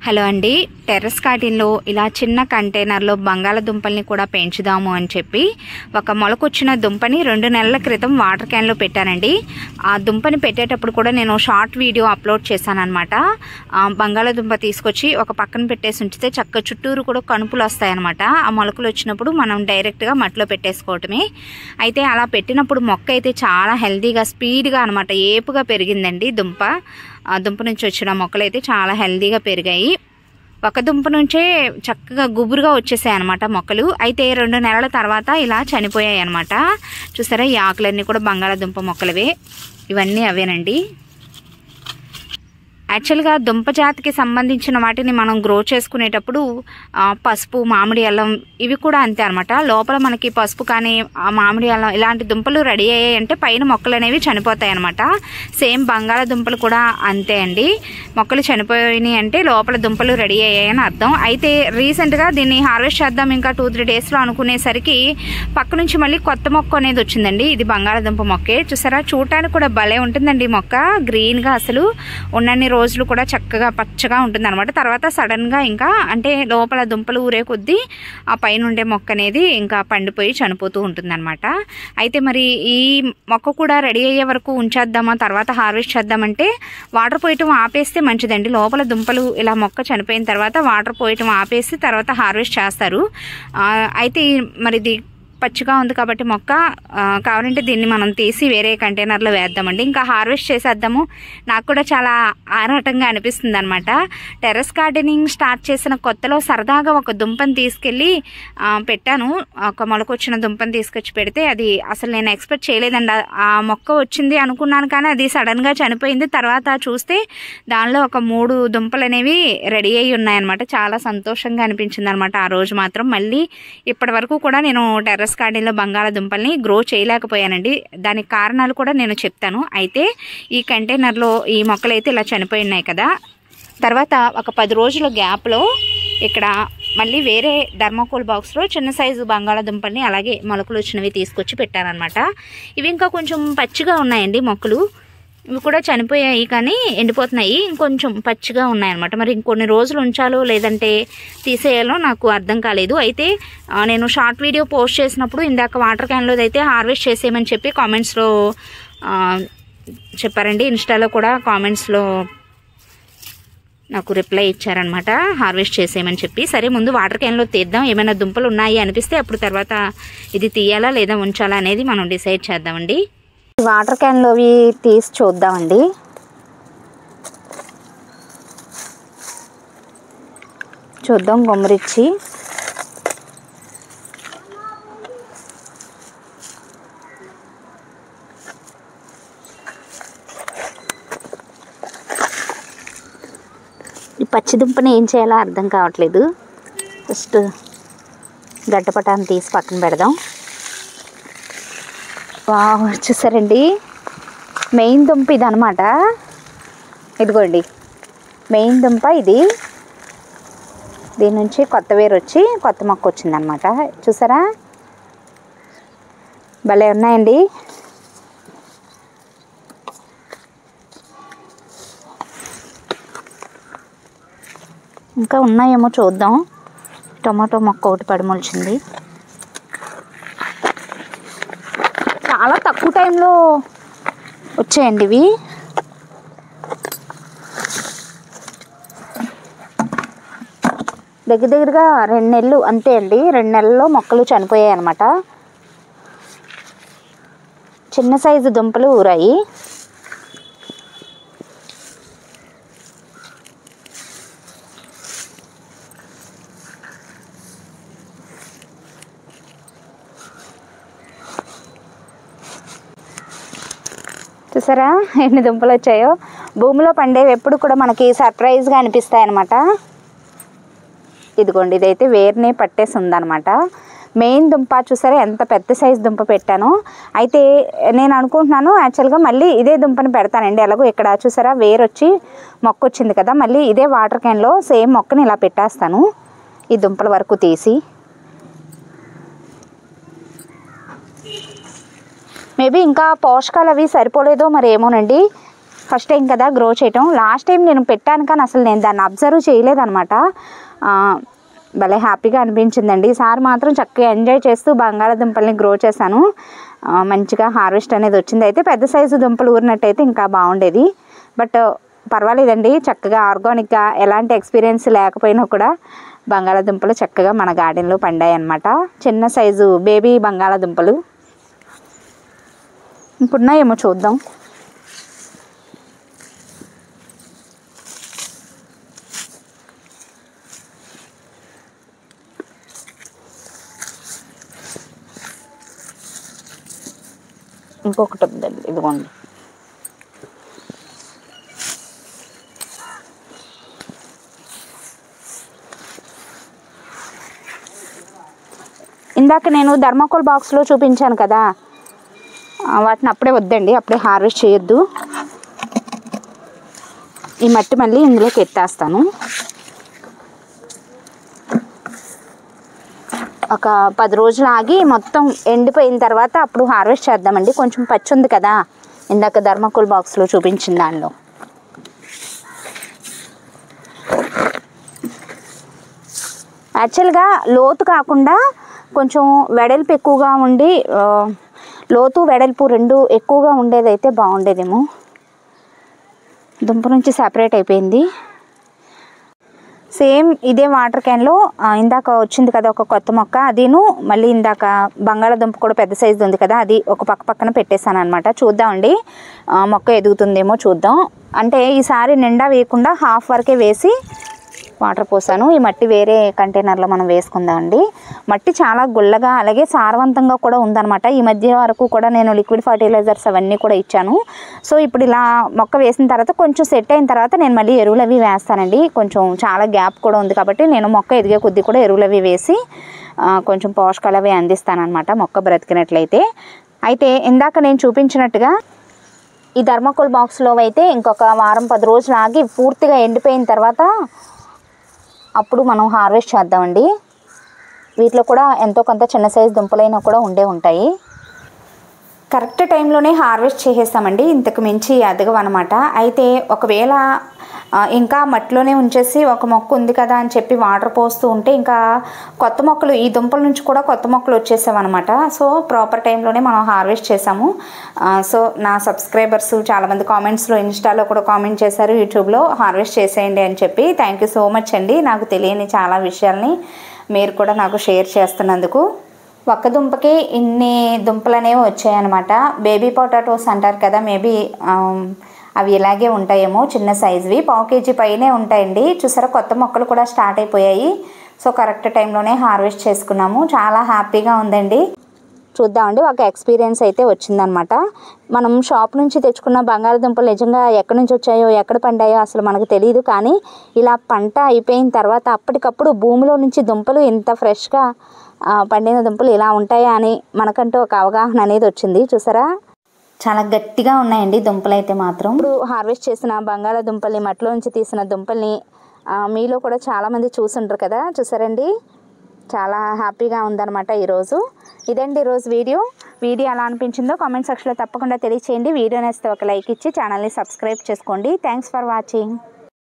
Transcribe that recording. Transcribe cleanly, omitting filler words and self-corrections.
Hello అండి, terrace గార్డెన్లో ఇలా చిన్న కంటైనర్లో బంగాళదుంపల్ని కూడా పెంచుదాము అని చెప్పి ఒక మొలకొచ్చిన దుంపని 2 నెలల క్రితం వాటర్ క్యాన్లో పెట్టానండి. ఆ దుంపని పెట్టేటప్పుడు కూడా నేను షార్ట్ వీడియో అప్లోడ్ చేశానన్నమాట. బంగాళదుంప తీసుకొచ్చి ఒక పక్కన పెట్టేసి ఉంచితే చక్క చుట్టూరు కూడా కణుపులు వస్తాయన్నమాట. ఆ మొలకలు వచ్చినప్పుడు మనం డైరెక్ట్గా మట్టిలో పెట్టేసుకోవటమే. అయితే అలా పెట్టినప్పుడు మొక్క అయితే చాలా హెల్తీగా స్పీడ్గా అనమాట ఏపుగా పెరిగిందండి. దుంప నుంచి వచ్చిన మొక్కలు అయితే చాలా హెల్తీగా పెరిగాయి. ఒక దుంప నుంచే చక్కగా గుబురుగా వచ్చేసాయి అనమాట మొక్కలు. అయితే 2 నెలల తర్వాత ఇలా చనిపోయాయి అనమాట. చూసారా, ఈ ఆకులన్నీ కూడా బంగాళదుంప మొక్కలవే. ఇవన్నీ అవేనండి. యాక్చువల్గా దుంప జాతికి సంబంధించిన వాటిని మనం గ్రో చేసుకునేటప్పుడు పసుపు, మామిడి అల్లం ఇవి కూడా అంతే అనమాట. లోపల మనకి పసుపు కానీ మామిడి అల్లం ఇలాంటి దుంపలు రెడీ అయ్యాయంటే పైన మొక్కలు అనేవి చనిపోతాయి అనమాట. సేమ్ బంగాళదుంపలు కూడా అంతే అండి. మొక్కలు చనిపోయినాయి అంటే లోపల దుంపలు రెడీ అయ్యాయని అర్థం. అయితే రీసెంట్గా దీన్ని హార్వెస్ట్ చేద్దాం ఇంకా 2-3 డేస్లో అనుకునేసరికి పక్క నుంచి మళ్ళీ కొత్త మొక్క అనేది వచ్చిందండి. ఇది బంగాళదుంప మొక్కే. చూసారా, చూడటానికి కూడా భలే ఉంటుందండి మొక్క. గ్రీన్గా అసలు ఉన్నన్ని రోజులు కూడా చక్కగా పచ్చగా ఉంటుంది అనమాట. తర్వాత సడన్గా ఇంకా అంటే లోపల దుంపలు ఊరే కొద్దీ ఆ పైన ఉండే మొక్క అనేది ఇంకా పండిపోయి చనిపోతూ ఉంటుంది అనమాట. అయితే మరి ఈ మొక్క కూడా రెడీ అయ్యే వరకు ఉంచేద్దామా, తర్వాత హార్వెస్ట్ చేద్దామంటే వాటర్ పోయటం ఆపేస్తే మంచిదండి. లోపల దుంపలు ఇలా మొక్క చనిపోయిన తర్వాత వాటర్ పోయటం ఆపేసి తర్వాత హార్వెస్ట్ చేస్తారు. అయితే మరి ఇది పచ్చిగా ఉంది కాబట్టి మొక్క కావాలంటే దీన్ని మనం తీసి వేరే కంటైనర్లో వేద్దామండి. ఇంకా హార్వెస్ట్ చేసేద్దాము. నాకు కూడా చాలా ఆరాటంగా అనిపిస్తుంది అనమాట. టెర్రస్ గార్డెనింగ్ స్టార్ట్ చేసిన కొత్తలో సరదాగా ఒక దుంపని తీసుకెళ్ళి పెట్టాను. ఒక మొలకొచ్చిన దుంపని తీసుకొచ్చి పెడితే అది అసలు నేను ఎక్స్పెక్ట్ చేయలేదండి. ఆ మొక్క వచ్చింది అనుకున్నాను కానీ అది సడన్గా చనిపోయింది. తర్వాత చూస్తే దానిలో ఒక 3 దుంపలు అనేవి రెడీ అయ్యి ఉన్నాయన్నమాట. చాలా సంతోషంగా అనిపించింది అనమాట ఆ రోజు మాత్రం. మళ్ళీ ఇప్పటి వరకు కూడా నేను టెర్రస్ గార్డెన్లో బంగాళదుంపల్ని గ్రో చేయలేకపోయానండి. దానికి కారణాలు కూడా నేను చెప్తాను. అయితే ఈ కంటైనర్లో ఈ మొక్కలు అయితే ఇలా చనిపోయి ఉన్నాయి కదా. తర్వాత ఒక 10 రోజుల గ్యాప్లో ఇక్కడ మళ్ళీ వేరే థర్మోకోల్ బాక్స్లో చిన్న సైజు బంగాళదుంపల్ని అలాగే మొలకలు వచ్చినవి తీసుకొచ్చి పెట్టానమాట. ఇవి ఇంకా కొంచెం పచ్చిగా ఉన్నాయండి మొక్కలు. ఇవి కూడా చనిపోయాయి కానీ ఎండిపోతున్నాయి. ఇంకొంచెం పచ్చిగా ఉన్నాయన్నమాట. మరి ఇంకొన్ని రోజులు ఉంచాలో లేదంటే తీసేయాలో నాకు అర్థం కాలేదు. అయితే నేను షార్ట్ వీడియో పోస్ట్ చేసినప్పుడు ఇందాక వాటర్ క్యాన్లో అయితే హార్వెస్ట్ చేసేయమని చెప్పి కామెంట్స్లో చెప్పారండి. ఇన్స్టాలో కూడా కామెంట్స్లో నాకు రిప్లై ఇచ్చారనమాట, హార్వెస్ట్ చేసేయమని చెప్పి. సరే ముందు వాటర్ క్యాన్లో తీద్దాం, ఏమైనా దుంపలు ఉన్నాయి అనిపిస్తే అప్పుడు తర్వాత ఇది తీయాలా లేదా ఉంచాలా అనేది మనం డిసైడ్ చేద్దామండి. వాటర్ క్యాన్లోవి తీసి చూద్దామండి. చూద్దాం గుమ్మరిచ్చి. ఈ పచ్చి దుంపని ఏం చేయాలో అర్థం కావట్లేదు. జస్ట్ గడ్డపటాన్ని తీసి పక్కన పెడదాం. చూసారండి, మెయిన్ దుంప ఇది అనమాట. ఇదిగోండి మెయిన్ దుంప ఇది. దీని నుంచి కొత్త వేరు వచ్చి కొత్త మొక్క వచ్చిందనమాట. చూసారా, భలే ఉన్నాయండి. ఇంకా ఉన్నాయేమో చూద్దాం. టొమాటో మొక్క ఒకటి పడిమొలిచింది. చాలా తక్కువ టైంలో వచ్చాయండి ఇవి. దగ్గరగా 2 నెలలు అంతే అండి. 2 నెలల్లో మొక్కలు చనిపోయాయి అన్నమాట. చిన్న సైజు దుంపలు ఊరాయి. చూసారా ఎన్ని దుంపలు వచ్చాయో. భూమిలో పండేవి ఎప్పుడు కూడా మనకి సర్ప్రైజ్గా అనిపిస్తాయి అన్నమాట. ఇదిగోండి, ఇదైతే వేరునే పట్టేసి ఉందన్నమాట. మెయిన్ దుంప చూసారా ఎంత పెద్ద సైజు దుంప పెట్టాను. అయితే నేను అనుకుంటున్నాను యాక్చువల్గా మళ్ళీ ఇదే దుంపని పెడతానండి. ఎలాగో ఇక్కడ చూసారా వేరు వచ్చి మొక్క వచ్చింది కదా, మళ్ళీ ఇదే వాటర్ క్యాన్లో సేమ్ మొక్కని ఇలా పెట్టేస్తాను ఈ దుంపల వరకు తీసి. మేబీ ఇంకా పోషకాలు అవి సరిపోలేదో మరి ఏమోనండి. ఫస్ట్ టైం కదా గ్రో చేయటం. లాస్ట్ టైం నేను పెట్టాను కానీ అసలు నేను దాన్ని అబ్జర్వ్ చేయలేదన్నమాట. భలే హ్యాపీగా అనిపించిందండి. ఈసారి మాత్రం చక్కగా ఎంజాయ్ చేస్తూ బంగాళాదుంపల్ని గ్రో చేశాను. మంచిగా హార్వెస్ట్ అనేది వచ్చింది. అయితే పెద్ద సైజు దుంపలు ఊరినట్టయితే ఇంకా బాగుండేది. బట్ పర్వాలేదండి, చక్కగా ఆర్గానిక్గా ఎలాంటి ఎక్స్పీరియన్స్ లేకపోయినా కూడా బంగాళాదుంపలు చక్కగా మన గార్డెన్లో పండాయి అన్నమాట. చిన్న సైజు బేబీ బంగాళాదుంపలు. ఇంకున్నాయేమో చూద్దాం. ఇంకొకటి ఉందండి, ఇదిగోండి. ఇందాక నేను థర్మాకోల్ బాక్స్లో చూపించాను కదా, వాటిని అప్పుడే వద్దండి, అప్పుడే హార్వెస్ట్ చేయొద్దు. ఈ మట్టి మళ్ళీ ఇందులోకి ఎత్తేస్తాను. ఒక 10 రోజులు ఆగి మొత్తం ఎండిపోయిన తర్వాత అప్పుడు హార్వెస్ట్ చేద్దామండి. కొంచెం పచ్చి ఉంది కదా ఇందాక థర్మాకోల్ బాక్స్లో చూపించిన దానిలో. యాక్చువల్గా లోతు కాకుండా కొంచెం వెడల్పు ఎక్కువగా ఉండి, లోతు వెడల్పు రెండు ఎక్కువగా ఉండేదైతే బాగుండేదేమో. దుంప నుంచి సెపరేట్ అయిపోయింది. సేమ్ ఇదే వాటర్ క్యాన్లో ఇందాక వచ్చింది కదా ఒక కొత్త మొక్క, అదిను మళ్ళీ ఇందాక బంగాళాదుంప కూడా పెద్ద సైజు ఉంది కదా, అది ఒక పక్కన పెట్టేశాను అనమాట. చూద్దామండి మొక్క ఎదుగుతుందేమో చూద్దాం. అంటే ఈసారి నిండా వేయకుండా హాఫ్ వరకే వేసి వాటర్ పోసాను. ఈ మట్టి వేరే కంటైనర్లో మనం వేసుకుందాం అండి. మట్టి చాలా గుల్లగా అలాగే సారవంతంగా కూడా ఉందన్నమాట. ఈ మధ్య వరకు కూడా నేను లిక్విడ్ ఫర్టిలైజర్స్ అవన్నీ కూడా ఇచ్చాను. సో ఇప్పుడు ఇలా మొక్క వేసిన తర్వాత కొంచెం సెట్ అయిన తర్వాత నేను మళ్ళీ ఎరువులు అవి వేస్తానండి. కొంచెం చాలా గ్యాప్ కూడా ఉంది కాబట్టి నేను మొక్క ఎదిగే కొద్దీ కూడా ఎరువులు అవి వేసి కొంచెం పోషకాలు అవి అందిస్తానమాట మొక్క బ్రతికినట్లయితే. అయితే ఇందాక నేను చూపించినట్టుగా ఈ థర్మాకోల్ బాక్స్లో అయితే ఇంకొక వారం 10 రోజులు ఆగి పూర్తిగా ఎండిపోయిన తర్వాత అప్పుడు మనం హార్వెస్ట్ చేద్దామండి. వీటిలో కూడా ఎంతో కొంత చిన్న సైజు దుంపలైనా కూడా ఉంటాయి. కరెక్ట్ టైంలోనే హార్వెస్ట్ చేసేస్తామండి, ఇంతకు మించి ఎదగవన్నమాట. అయితే ఒకవేళ ఇంకా మట్టిలోనే ఉంచేసి ఒక మొక్క ఉంది కదా అని చెప్పి వాటర్ పోస్తూ ఉంటే ఇంకా కొత్త మొక్కలు, ఈ దుంపల నుంచి కూడా కొత్త మొక్కలు వచ్చేసామన్నమాట. సో ప్రాపర్ టైంలోనే మనం హార్వెస్ట్ చేసాము. సో నా సబ్స్క్రైబర్స్ చాలామంది కామెంట్స్లో, ఇన్స్టాలో కూడా కామెంట్ చేశారు, యూట్యూబ్లో హార్వెస్ట్ చేసేయండి అని చెప్పి. థ్యాంక్ యూ సో మచ్ అండి. నాకు తెలియని చాలా విషయాల్ని మీరు కూడా నాకు షేర్ చేస్తున్నందుకు. ఒక్క దుంపకి ఇన్ని దుంపలు అనేవి వచ్చాయన్నమాట. బేబీ పొటాటోస్ అంటారు కదా, మేబీ అవి ఇలాగే ఉంటాయేమో, చిన్న సైజువి 1/4 kg పైనే ఉంటాయండి. చూసారా కొత్త మొక్కలు కూడా స్టార్ట్ అయిపోయాయి. సో కరెక్ట్ టైంలోనే హార్వెస్ట్ చేసుకున్నాము. చాలా హ్యాపీగా ఉందండి. చూద్దామండి, ఒక ఎక్స్పీరియన్స్ అయితే వచ్చిందనమాట. మనం షాప్ నుంచి తెచ్చుకున్న బంగాళాదుంపలు నిజంగా ఎక్కడి నుంచి వచ్చాయో ఎక్కడ పండాయో అసలు మనకు తెలియదు. కానీ ఇలా పంట అయిపోయిన తర్వాత అప్పటికప్పుడు భూమిలో నుంచి దుంపలు ఇంత ఫ్రెష్గా పండిన దుంపలు ఇలా ఉంటాయా అని మనకంటూ ఒక అవగాహన అనేది వచ్చింది. చూసారా చాలా గట్టిగా ఉన్నాయండి దుంపలు అయితే మాత్రం. ఇప్పుడు హార్వెస్ట్ చేసిన బంగాళాదుంపల్ని, మట్టిలో నుంచి తీసిన దుంపల్ని మీలో కూడా చాలామంది చూసుంటారు కదా, చూసారండి. చాలా హ్యాపీగా ఉందన్నమాట ఈరోజు. ఇదండి ఈరోజు వీడియో ఎలా అనిపించిందో కామెంట్ సెక్షన్లో తప్పకుండా తెలియచేయండి. వీడియో నచ్చితే ఒక లైక్ ఇచ్చి ఛానల్ని సబ్స్క్రైబ్ చేసుకోండి. Thanks for watching.